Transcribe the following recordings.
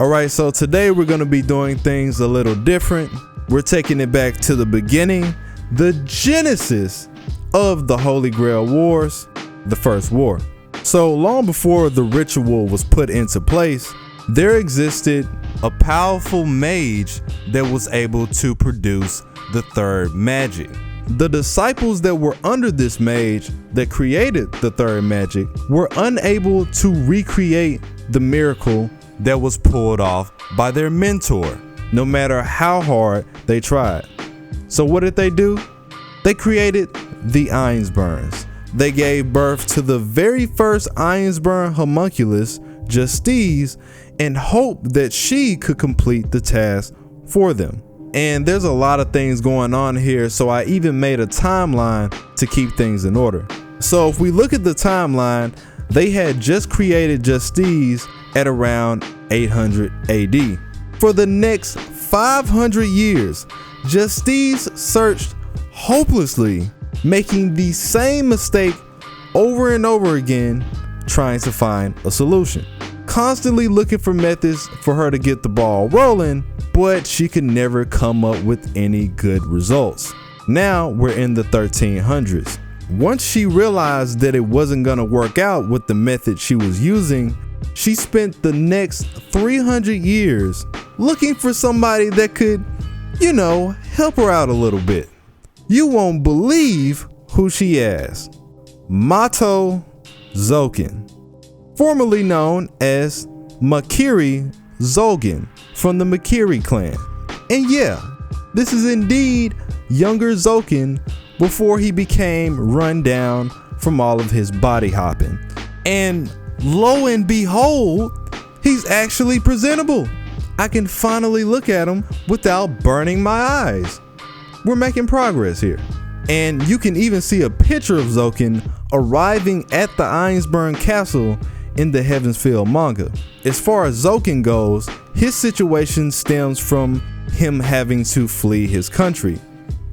Alright, so today we're going to be doing things a little different. We're taking it back to the beginning, the genesis of the Holy Grail Wars, the first war. So long before the ritual was put into place, there existed a powerful mage that was able to produce the third magic. The disciples that were under this mage that created the third magic were unable to recreate the miracle that was pulled off by their mentor, no matter how hard they tried. So what did they do? They created the Einzberns. They gave birth to the very first Einzbern homunculus, Justice, and hoped that she could complete the task for them. And there's a lot of things going on here, so I even made a timeline to keep things in order. So if we look at the timeline, they had just created Justice at around 800 AD. For the next 500 years, Justice searched hopelessly, making the same mistake over and over again, trying to find a solution. Constantly looking for methods for her to get the ball rolling, but she could never come up with any good results. Now we're in the 1300s. Once she realized that it wasn't gonna work out with the method she was using, she spent the next 300 years looking for somebody that could, help her out a little bit. You won't believe who she asked. Zolgen, formerly known as Makiri Zolgen from the Makiri clan. And yeah, this is indeed younger Zolgen before he became run down from all of his body hopping. And lo and behold, he's actually presentable. I can finally look at him without burning my eyes. We're making progress here. And you can even see a picture of Zolgen arriving at the Einzbern castle in the Heavensfield manga. As far as Zolgen goes, his situation stems from him having to flee his country.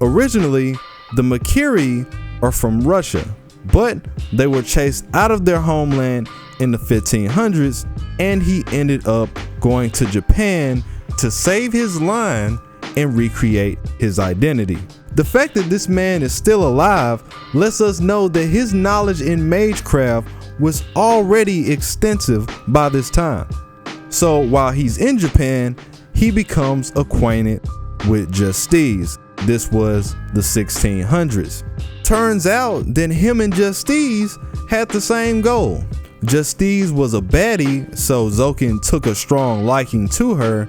Originally, the Makiri are from Russia, but they were chased out of their homeland in the 1500s, and he ended up going to Japan to save his line and recreate his identity. The fact that this man is still alive lets us know that his knowledge in magecraft was already extensive by this time. So while he's in Japan, he becomes acquainted with Justice. This was the 1600s. Turns out that him and Justice had the same goal. Justice was a baddie, so Zolgen took a strong liking to her,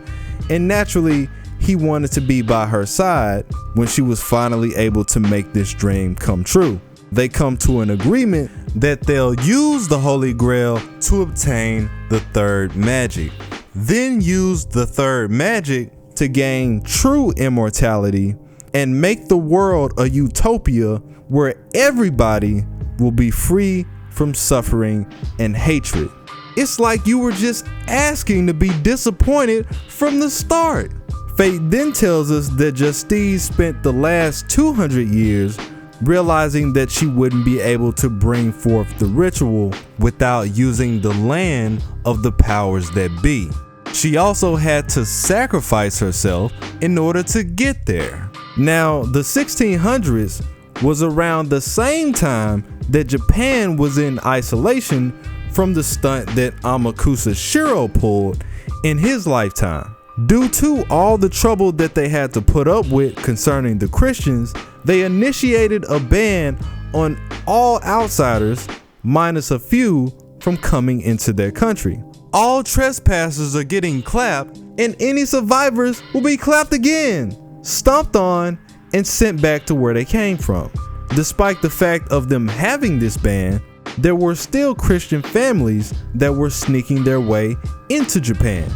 and naturally he wanted to be by her side when she was finally able to make this dream come true. They come to an agreement that they'll use the Holy Grail to obtain the third magic, then use the third magic to gain true immortality and make the world a utopia where everybody will be free from suffering and hatred. It's like you were just asking to be disappointed from the start. Fate then tells us that Justice spent the last 200 years realizing that she wouldn't be able to bring forth the ritual without using the land of the powers that be. She also had to sacrifice herself in order to get there. Now, the 1600s was around the same time that Japan was in isolation from the stunt that Amakusa Shiro pulled in his lifetime. Due to all the trouble that they had to put up with concerning the Christians, they initiated a ban on all outsiders, minus a few, from coming into their country. All trespassers are getting clapped, and any survivors will be clapped again, stomped on, and sent back to where they came from. Despite the fact of them having this ban, there were still Christian families that were sneaking their way into Japan.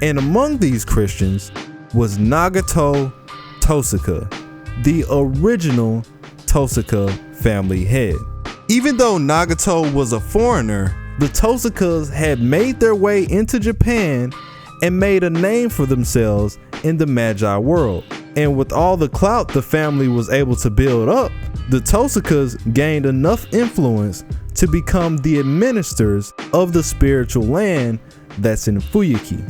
And among these Christians was Nagato Tohsaka, the original Tohsaka family head. Even though Nagato was a foreigner, the Tohsakas had made their way into Japan and made a name for themselves in the Magi world. And with all the clout the family was able to build up, the Tohsakas gained enough influence to become the administrators of the spiritual land that's in Fuyuki.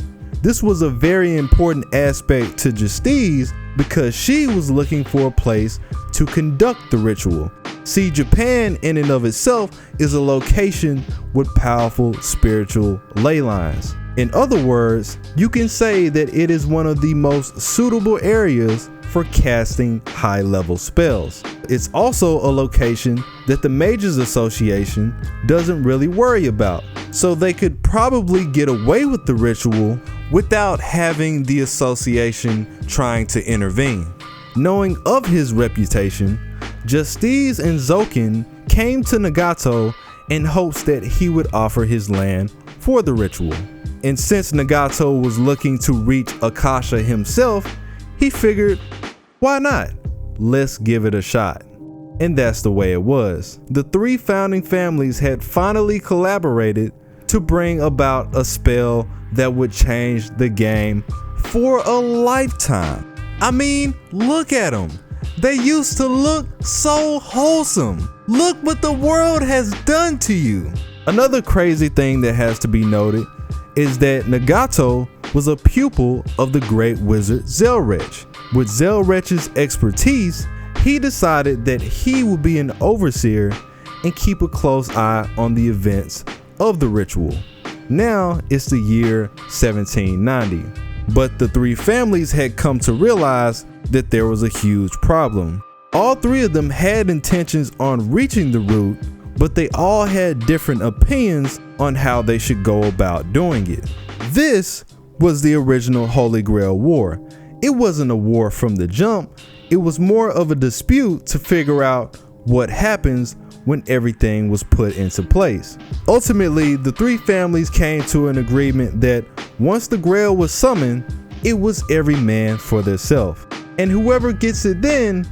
This was a very important aspect to Justice because she was looking for a place to conduct the ritual. See, Japan in and of itself is a location with powerful spiritual ley lines. In other words, you can say that it is one of the most suitable areas for casting high-level spells. It's also a location that the Mages Association doesn't really worry about, so they could probably get away with the ritual without having the association trying to intervene. Knowing of his reputation, Justice and Zolgen came to Nagato in hopes that he would offer his land for the ritual. And since Nagato was looking to reach Akasha himself, he figured, why not? Let's give it a shot. And that's the way it was. The three founding families had finally collaborated to bring about a spell that would change the game for a lifetime. I mean, look at them. They used to look so wholesome. Look what the world has done to you. Another crazy thing that has to be noted is that Nagato was a pupil of the great wizard Zelrech. With Zelrech's expertise, he decided that he would be an overseer and keep a close eye on the events of the ritual. Now it's the year 1790, but the three families had come to realize that there was a huge problem. All three of them had intentions on reaching the root, but they all had different opinions on how they should go about doing it. This was the original Holy Grail War. It wasn't a war from the jump, it was more of a dispute to figure out what happens when everything was put into place. Ultimately, the three families came to an agreement that once the Grail was summoned, it was every man for theirself, and whoever gets it then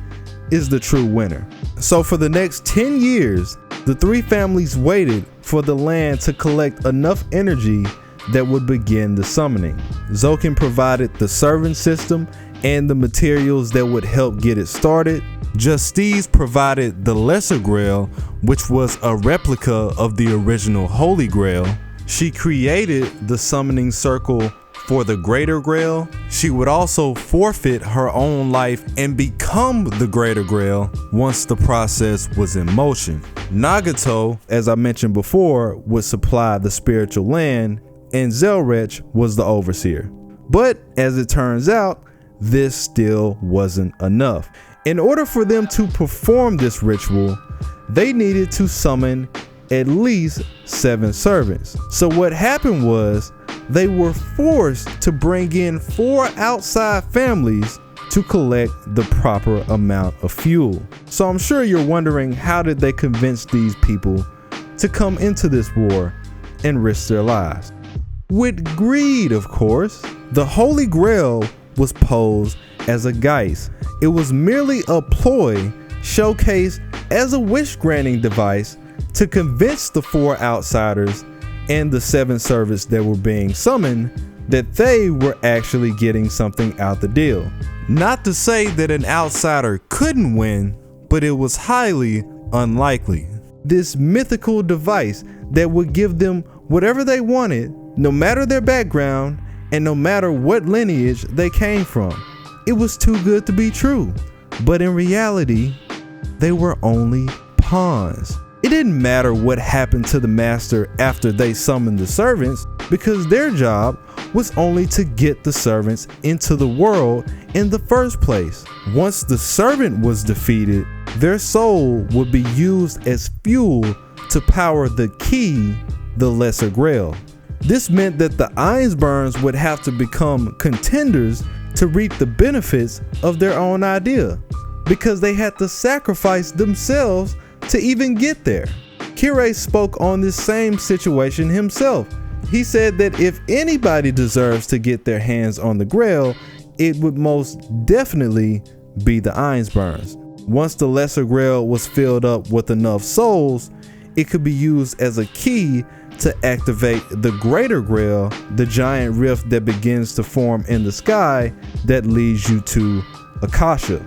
is the true winner. So for the next 10 years, the three families waited for the land to collect enough energy that would begin the summoning. Zolgen provided the servant system and the materials that would help get it started. Justice provided the Lesser Grail, which was a replica of the original Holy Grail. She created the summoning circle for the Greater Grail. She would also forfeit her own life and become the Greater Grail once the process was in motion. Nagato, as I mentioned before, would supply the spiritual land, and Zelrech was the overseer. But as it turns out, this still wasn't enough. In order for them to perform this ritual, they needed to summon at least 7 servants. So what happened was they were forced to bring in 4 outside families to collect the proper amount of fuel. So I'm sure you're wondering, how did they convince these people to come into this war and risk their lives? With greed, of course. The Holy Grail was posed as a geist. It was merely a ploy showcased as a wish-granting device to convince the 4 outsiders and the 7 servants that were being summoned that they were actually getting something out the deal. Not to say that an outsider couldn't win, but it was highly unlikely. This mythical device that would give them whatever they wanted, no matter their background and no matter what lineage they came from. It was too good to be true. But in reality, they were only pawns. It didn't matter what happened to the master after they summoned the servants, because their job was only to get the servants into the world in the first place. Once the servant was defeated, their soul would be used as fuel to power the key, the Lesser Grail. This meant that the Einzberns would have to become contenders to reap the benefits of their own idea, because they had to sacrifice themselves to even get there. Kire spoke on this same situation himself. He said that if anybody deserves to get their hands on the Grail, it would most definitely be the Einzberns. Once the Lesser Grail was filled up with enough souls, it could be used as a key to activate the Greater Grail, the giant rift that begins to form in the sky that leads you to Akasha.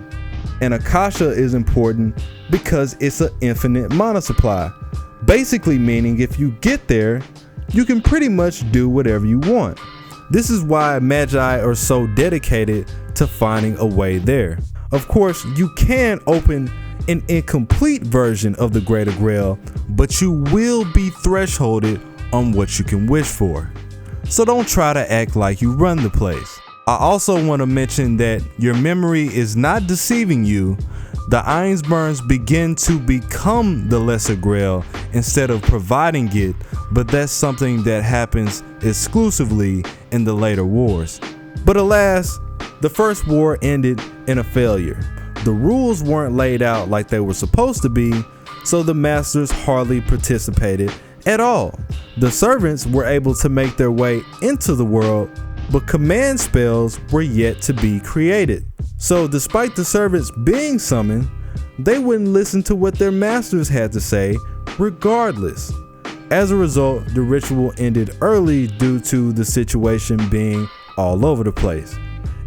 And Akasha is important because it's an infinite mana supply, basically meaning if you get there, you can pretty much do whatever you want. This is why Magi are so dedicated to finding a way there. Of course, you can open an incomplete version of the Greater Grail, but you will be thresholded on what you can wish for. So don't try to act like you run the place. I also want to mention that your memory is not deceiving you. The Einzberns begin to become the Lesser Grail instead of providing it, but that's something that happens exclusively in the later wars. But alas, the first war ended in a failure. The rules weren't laid out like they were supposed to be, so the masters hardly participated at all. The servants were able to make their way into the world, but command spells were yet to be created. So despite the servants being summoned, they wouldn't listen to what their masters had to say regardless. As a result, the ritual ended early due to the situation being all over the place.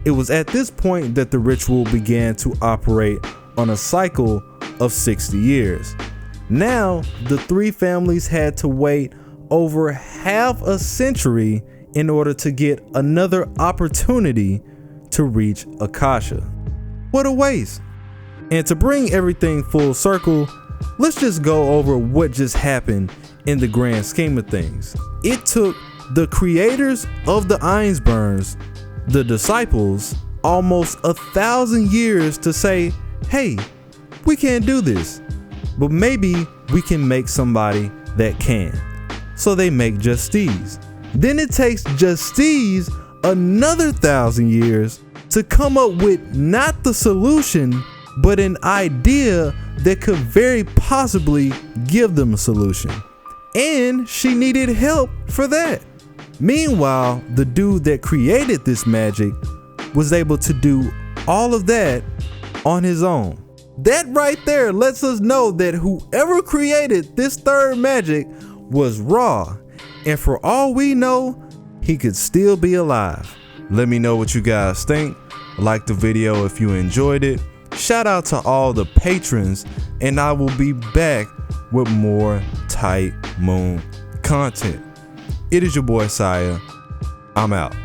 It was at this point that the ritual began to operate on a cycle of 60 years. Now, the three families had to wait over half a century in order to get another opportunity to reach Akasha. What a waste. And to bring everything full circle, let's just go over what just happened in the grand scheme of things. It took the creators of the Einzberns, the disciples, almost 1,000 years to say, hey, we can't do this, but maybe we can make somebody that can. So they make Justice. Then it takes Justice another 1,000 years to come up with not the solution, but an idea that could very possibly give them a solution. And she needed help for that. Meanwhile, the dude that created this magic was able to do all of that on his own. That right there lets us know that whoever created this third magic was raw, and for all we know, he could still be alive. Let me know what you guys think. Like the video if you enjoyed it. Shout out to all the patrons, and I will be back with more Tight Moon content. It is your boy Tsiah. I'm out.